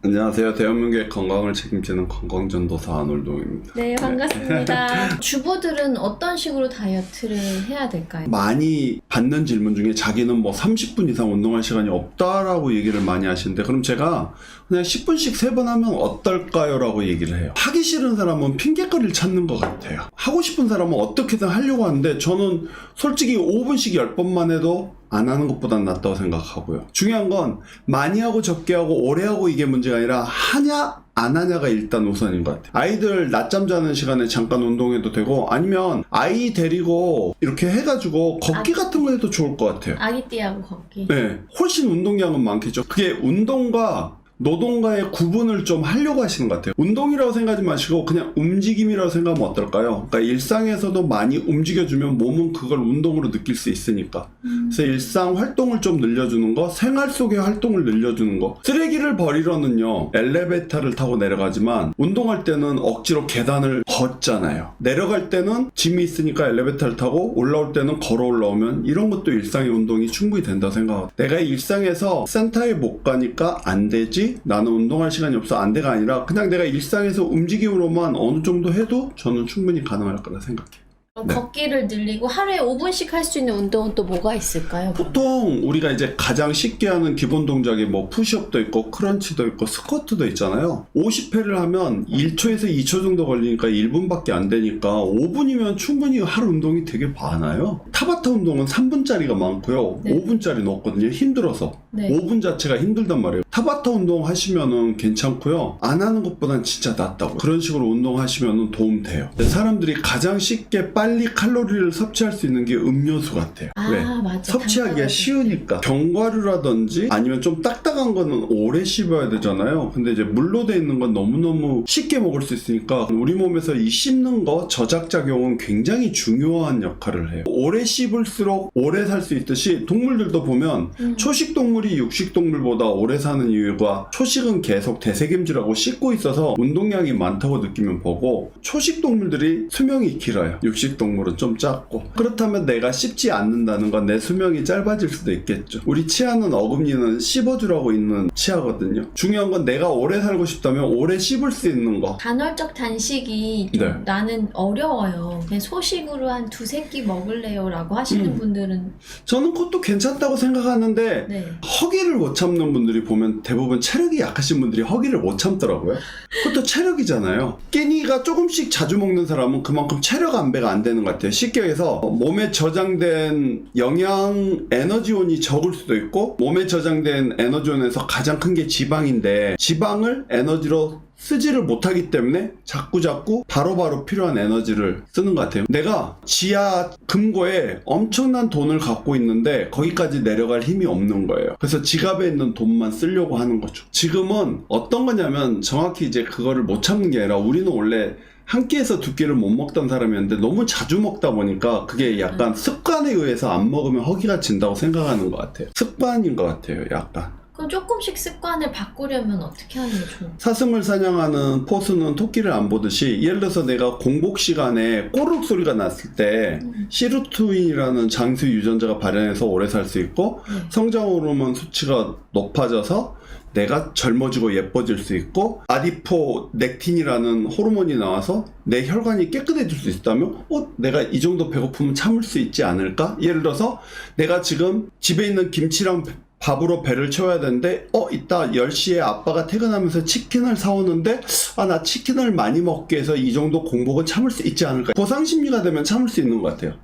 안녕하세요. 대한민국의 건강을 책임지는 건강전도사 안월동입니다. 네, 반갑습니다. 주부들은 어떤 식으로 다이어트를 해야 될까요? 많이 받는 질문 중에 자기는 뭐 30분 이상 운동할 시간이 없다라고 얘기를 많이 하시는데, 그럼 제가 그냥 10분씩 3번 하면 어떨까요? 라고 얘기를 해요. 하기 싫은 사람은 핑계거리를 찾는 것 같아요. 하고 싶은 사람은 어떻게든 하려고 하는데, 저는 솔직히 5분씩 10번만 해도 안 하는 것보단 낫다고 생각하고요. 중요한 건 많이 하고 적게 하고 오래 하고 이게 문제가 아니라 하냐 안 하냐가 일단 우선인 것 같아요. 아이들 낮잠 자는 시간에 잠깐 운동해도 되고, 아니면 아이 데리고 이렇게 해가지고 걷기 같은 거 해도 좋을 것 같아요. 아기띠하고 걷기. 네, 훨씬 운동량은 많겠죠. 그게 운동과 노동과의 구분을 좀 하려고 하시는 것 같아요. 운동이라고 생각하지 마시고 그냥 움직임이라고 생각하면 어떨까요? 그러니까 일상에서도 많이 움직여주면 몸은 그걸 운동으로 느낄 수 있으니까. 그래서 일상 활동을 좀 늘려주는 거, 생활 속의 활동을 늘려주는 거. 쓰레기를 버리러는요, 엘리베이터를 타고 내려가지만 운동할 때는 억지로 계단을 걷잖아요. 내려갈 때는 짐이 있으니까 엘리베이터를 타고, 올라올 때는 걸어 올라오면, 이런 것도 일상의 운동이 충분히 된다고 생각하고, 내가 일상에서 센터에 못 가니까 안 되지? 나는 운동할 시간이 없어 안 돼가 아니라 그냥 내가 일상에서 움직임으로만 어느 정도 해도 저는 충분히 가능할 거라 생각해요. 네. 걷기를 늘리고 하루에 5분씩 할 수 있는 운동은 또 뭐가 있을까요? 보통 우리가 이제 가장 쉽게 하는 기본 동작이 뭐 푸시업도 있고 크런치도 있고 스쿼트도 있잖아요. 50회를 하면 1초에서 2초 정도 걸리니까 1분밖에 안 되니까 5분이면 충분히 하루 운동이 되게 많아요. 타바타 운동은 3분짜리가 많고요. 네. 5분짜리 넣었거든요. 힘들어서. 네. 5분 자체가 힘들단 말이에요. 타바타 운동 하시면은 괜찮고요. 안 하는 것보단 진짜 낫다고. 그런 식으로 운동하시면은 도움 돼요. 사람들이 가장 쉽게 빨리 칼로리를 섭취할 수 있는 게 음료수 같아요. 왜? 맞아. 섭취하기가 쉬우니까. 견과류라든지 아니면 좀 딱딱한 거는 오래 씹어야 되잖아요. 근데 이제 물로 돼 있는 건 너무너무 쉽게 먹을 수 있으니까 우리 몸에서 이 씹는 거 저작작용은 굉장히 중요한 역할을 해요. 오래 씹을수록 오래 살 수 있듯이 동물들도 보면 초식 동물이 육식 동물보다 오래 사는 이유가, 초식은 계속 대세김질하고 씹고 있어서 운동량이 많다고 느끼면 보고, 초식 동물들이 수명이 길어요. 육식 동물은 좀 작고. 그렇다면 내가 씹지 않는다는 건 내 수명이 짧아질 수도 있겠죠. 우리 치아는 어금니는 씹어주라고 있는 치아거든요. 중요한 건 내가 오래 살고 싶다면 오래 씹을 수 있는 거. 간헐적 단식이 좀 네. 나는 어려워요. 그냥 소식으로 한 2-3끼 먹을래요 라고 하시는 분들은 저는 그것도 괜찮다고 생각하는데, 네. 허기를 못 참는 분들이 보면 대부분 체력이 약하신 분들이 허기를 못 참더라고요. 그것도 체력이잖아요. 끼니가 조금씩 자주 먹는 사람은 그만큼 체력 안배가 안 되는 것 같아요. 쉽게 해서 몸에 저장된 영양 에너지원이 적을 수도 있고, 몸에 저장된 에너지원에서 가장 큰 게 지방인데, 지방을 에너지로 쓰지를 못하기 때문에 자꾸 바로바로 필요한 에너지를 쓰는 것 같아요. 내가 지하 금고에 엄청난 돈을 갖고 있는데 거기까지 내려갈 힘이 없는 거예요. 그래서 지갑에 있는 돈만 쓰려고 하는 거죠. 지금은 어떤 거냐면, 정확히 이제 그거를 못 참는 게 아니라, 우리는 원래 한 끼에서 2끼를 못 먹던 사람이었는데 너무 자주 먹다 보니까 그게 약간 습관에 의해서 안 먹으면 허기가 진다고 생각하는 것 같아요. 습관인 것 같아요, 약간. 그럼 조금씩 습관을 바꾸려면 어떻게 하는 게 좋을까요? 사슴을 사냥하는 포수는 토끼를 안 보듯이, 예를 들어서 내가 공복 시간에 꼬르륵 소리가 났을 때 시루투인이라는 장수 유전자가 발현해서 오래 살 수 있고, 성장 호르몬 수치가 높아져서 내가 젊어지고 예뻐질 수 있고, 아디포넥틴이라는 호르몬이 나와서 내 혈관이 깨끗해질 수 있다면, 내가 이 정도 배고프면 참을 수 있지 않을까? 예를 들어서 내가 지금 집에 있는 김치랑 밥으로 배를 채워야 되는데, 이따 10시에 아빠가 퇴근하면서 치킨을 사오는데, 나 치킨을 많이 먹게 해서 이 정도 공복은 참을 수 있지 않을까. 보상심리가 되면 참을 수 있는 것 같아요.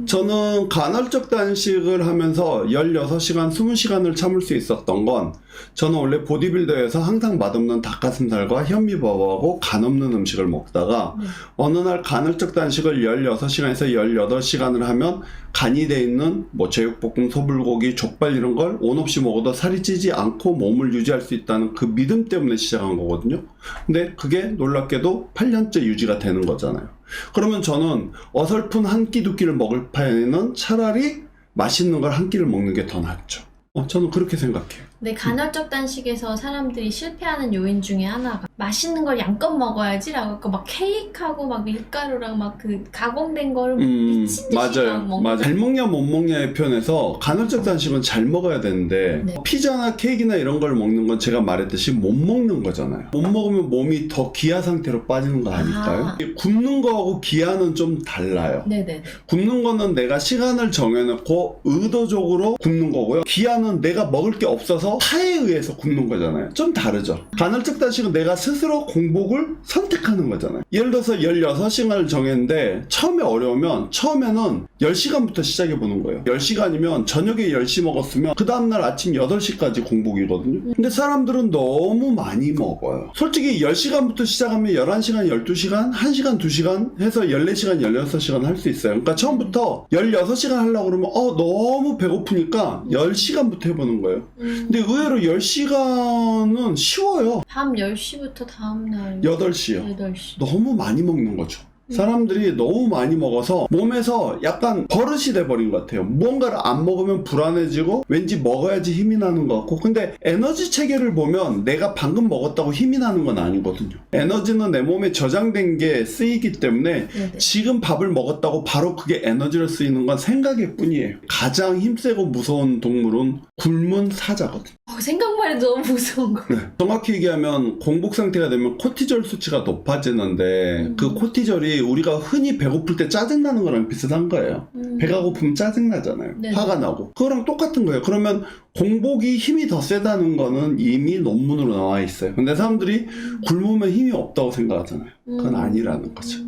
저는 간헐적 단식을 하면서 16시간, 20시간을 참을 수 있었던 건, 저는 원래 보디빌더여서 항상 맛없는 닭가슴살과 현미밥하고 간 없는 음식을 먹다가, 어느 날 간헐적 단식을 16시간에서 18시간을 하면 간이 돼 있는 뭐 제육볶음, 소불고기, 족발 이런 걸 온 없이 먹어도 살이 찌지 않고 몸을 유지할 수 있다는 그 믿음 때문에 시작한 거거든요. 근데 그게 놀랍게도 8년째 유지가 되는 거잖아요. 그러면 저는 어설픈 한 끼 두 끼를 먹을 바에는 차라리 맛있는 걸 한 끼를 먹는 게 더 낫죠. 저는 그렇게 생각해요. 네, 간헐적 단식에서 사람들이 실패하는 요인 중에 하나가 맛있는 걸 양껏 먹어야지라고 막 케이크하고 막 밀가루랑 막 그 가공된 거를 미친 듯이 맞아요. 막 먹는 맞아요. 잘 먹냐 못 먹냐의 편에서 간헐적 단식은 잘 먹어야 되는데 네. 피자나 케이크나 이런 걸 먹는 건 제가 말했듯이 못 먹는 거잖아요. 못 먹으면 몸이 더 기아 상태로 빠지는 거 아닐까요? 굶는 거하고 기아는 좀 달라요. 네네. 굶는 거는 내가 시간을 정해놓고 의도적으로 굶는 거고요. 기아는 내가 먹을 게 없어서 타에 의해서 굶는 거잖아요. 좀 다르죠. 간헐적 단식은 내가 스스로 공복을 선택하는 거잖아요. 예를 들어서 16시간을 정했는데 처음에 어려우면 처음에는 10시간부터 시작해보는 거예요. 10시간이면 저녁에 10시 먹었으면 그 다음날 아침 8시까지 공복이거든요. 근데 사람들은 너무 많이 먹어요. 솔직히 10시간부터 시작하면 11시간, 12시간, 1시간, 2시간 해서 14시간, 16시간 할 수 있어요. 그러니까 처음부터 16시간 하려고 그러면 너무 배고프니까 10시간부터 해보는 거예요. 근데 의외로 10시간은 쉬워요. 밤 10시부터 다음날 8시요. 8시. 너무 많이 먹는 거죠. 사람들이 너무 많이 먹어서 몸에서 약간 버릇이 돼버린 것 같아요. 무언가를 안 먹으면 불안해지고 왠지 먹어야지 힘이 나는 것 같고, 근데 에너지 체계를 보면 내가 방금 먹었다고 힘이 나는 건 아니거든요. 에너지는 내 몸에 저장된 게 쓰이기 때문에 네네. 지금 밥을 먹었다고 바로 그게 에너지로 쓰이는 건 생각일 뿐이에요. 가장 힘세고 무서운 동물은 굶은 사자거든요. 생각만 해도 너무 무서운 거. 정확히 얘기하면 공복 상태가 되면 코티졸 수치가 높아지는데 그 코티졸이 우리가 흔히 배고플 때 짜증나는 거랑 비슷한 거예요. 배가 고프면 짜증나잖아요. 네. 화가 나고. 그거랑 똑같은 거예요. 그러면 공복이 힘이 더 세다는 거는 이미 논문으로 나와 있어요. 근데 사람들이 굶으면 힘이 없다고 생각하잖아요. 그건 아니라는 거죠.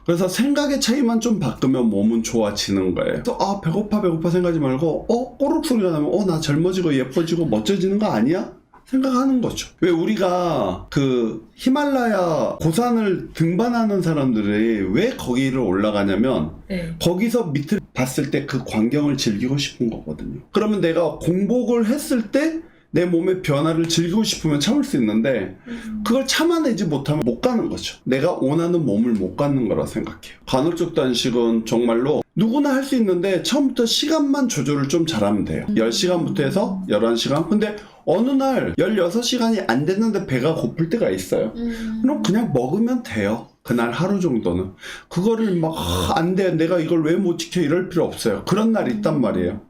그래서 생각의 차이만 좀 바꾸면 몸은 좋아지는 거예요. 또 배고파 생각하지 말고 꼬르륵 소리가 나면 나 젊어지고 예뻐지고 멋져지는 거 아니야? 생각하는 거죠. 왜 우리가 그 히말라야 고산을 등반하는 사람들이 왜 거기를 올라가냐면 네. 거기서 밑을 봤을 때 그 광경을 즐기고 싶은 거거든요. 그러면 내가 공복을 했을 때 내 몸의 변화를 즐기고 싶으면 참을 수 있는데 그걸 참아내지 못하면 못 가는 거죠. 내가 원하는 몸을 못 갖는 거라 생각해요. 간헐적 단식은 정말로 누구나 할 수 있는데 처음부터 시간만 조절을 좀 잘하면 돼요. 10시간부터 해서 11시간. 근데 어느 날 16시간이 안 됐는데 배가 고플 때가 있어요. 그럼 그냥 먹으면 돼요. 그날 하루 정도는. 그거를 막 안 돼, 내가 이걸 왜 못 지켜, 이럴 필요 없어요. 그런 날이 있단 말이에요.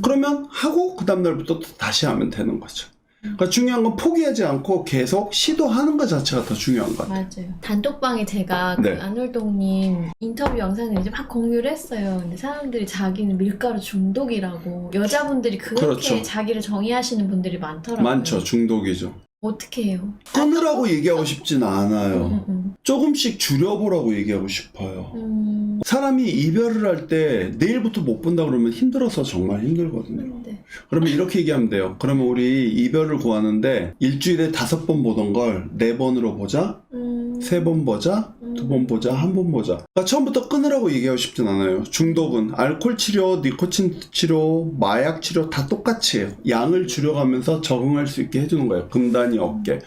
그러면 하고 그 다음날부터 또 다시 하면 되는 거죠. 그러니까 중요한 건 포기하지 않고 계속 시도하는 것 자체가 더 중요한 것 같아요. 맞아요. 단톡방에 제가 네. 그 안월동님 인터뷰 영상을 이제 막 공유를 했어요. 근데 사람들이 자기는 밀가루 중독이라고, 여자분들이 그렇게 그렇죠. 자기를 정의하시는 분들이 많더라고요. 많죠. 중독이죠. 어떻게 해요? 끊으라고 얘기하고 싶진 않아요. 조금씩 줄여보라고 얘기하고 싶어요. 사람이 이별을 할 때 내일부터 못 본다 그러면 힘들어서 정말 힘들거든요. 네. 그러면 이렇게 얘기하면 돼요. 그러면 우리 이별을 구하는데 일주일에 5번 보던 걸 4번으로 보자, 3번 보자, 2번 보자, 1번 보자. 그러니까 처음부터 끊으라고 얘기하고 싶진 않아요. 중독은 알코올 치료, 니코틴 치료, 마약 치료 다 똑같이 해요. 양을 줄여가면서 적응할 수 있게 해주는 거예요. 금단이 없게.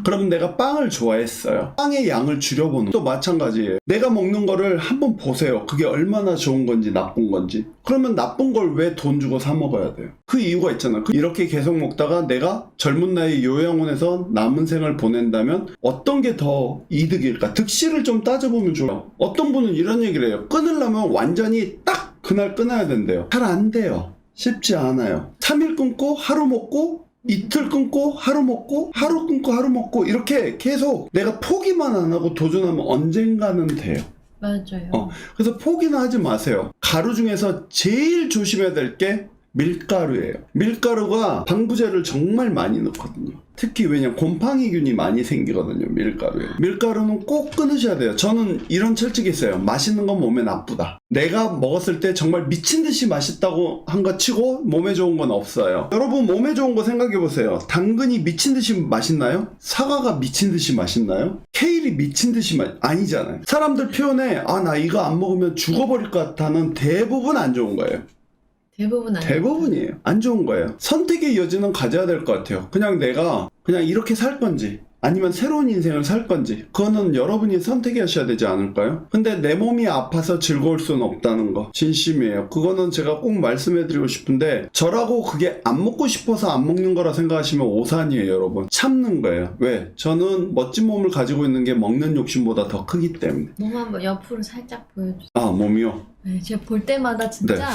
그러면 내가 빵을 좋아했어요. 빵의 양을 줄여보는 또 마찬가지예요. 내가 먹는 거를 한번 보세요. 그게 얼마나 좋은 건지 나쁜 건지. 그러면 나쁜 걸 왜 돈 주고 사 먹어야 돼요? 그 이유가 있잖아요. 이렇게 계속 먹다가 내가 젊은 나이 요양원에서 남은 생을 보낸다면 어떤 게 더 이득일까? 득실을 좀 따져보면 좋아요. 어떤 분은 이런 얘기를 해요. 끊으려면 완전히 딱 그날 끊어야 된대요. 잘 안 돼요. 쉽지 않아요. 3일 끊고 하루 먹고 이틀 끊고 하루 먹고 하루 끊고 하루 먹고 이렇게 계속 내가 포기만 안 하고 도전하면 언젠가는 돼요. 맞아요. 그래서 포기는 하지 마세요. 가루 중에서 제일 조심해야 될 게 밀가루예요. 밀가루가 방부제를 정말 많이 넣거든요. 특히 왜냐면 곰팡이균이 많이 생기거든요. 밀가루에. 밀가루는 꼭 끊으셔야 돼요. 저는 이런 철칙이 있어요. 맛있는 건 몸에 나쁘다. 내가 먹었을 때 정말 미친 듯이 맛있다고 한 거 치고 몸에 좋은 건 없어요. 여러분 몸에 좋은 거 생각해 보세요. 당근이 미친 듯이 맛있나요? 사과가 미친 듯이 맛있나요? 케일이 미친 듯이 아니잖아요. 사람들 표현에 나 이거 안 먹으면 죽어버릴 것 같다는 대부분 안 좋은 거예요. 대부분이에요. 안 좋은 거예요. 선택의 여지는 가져야 될 것 같아요. 그냥 내가 그냥 이렇게 살 건지 아니면 새로운 인생을 살 건지 그거는 여러분이 선택하셔야 되지 않을까요? 근데 내 몸이 아파서 즐거울 수는 없다는 거 진심이에요. 그거는 제가 꼭 말씀해드리고 싶은데 저라고 그게 안 먹고 싶어서 안 먹는 거라 생각하시면 오산이에요. 여러분 참는 거예요. 왜? 저는 멋진 몸을 가지고 있는 게 먹는 욕심보다 더 크기 때문에. 몸 한번 옆으로 살짝 보여주세요. 아 몸이요? 네, 제가 볼 때마다 진짜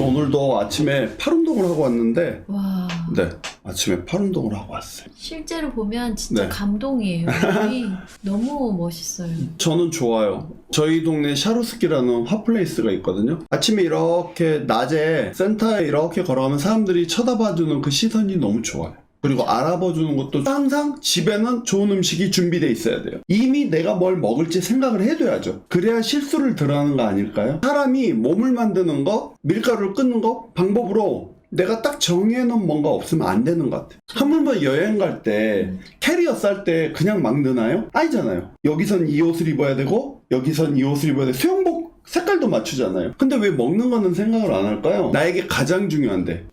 오늘도 아침에 팔 운동을 하고 왔는데 와 네 아침에 팔 운동을 하고 왔어요. 실제로 보면 진짜 네. 감동이에요. 몸이 너무 멋있어요. 저는 좋아요. 저희 동네 샤루스키라는 핫플레이스가 있거든요. 아침에 이렇게 낮에 센터에 이렇게 걸어가면 사람들이 쳐다봐주는 그 시선이 너무 좋아요. 그리고 알아봐주는 것도 항상 집에는 좋은 음식이 준비되어 있어야 돼요. 이미 내가 뭘 먹을지 생각을 해둬야죠. 그래야 실수를 덜 하는 거 아닐까요? 사람이 몸을 만드는 거, 밀가루를 끊는 거 방법으로 내가 딱 정해놓은 뭔가 없으면 안 되는 것 같아요. 하물며 여행 갈 때 캐리어 쌀 때 그냥 막 넣나요? 아니잖아요. 여기선 이 옷을 입어야 되고 여기선 이 옷을 입어야 돼. 수영복 색깔도 맞추잖아요. 근데 왜 먹는 거는 생각을 안 할까요? 나에게 가장 중요한데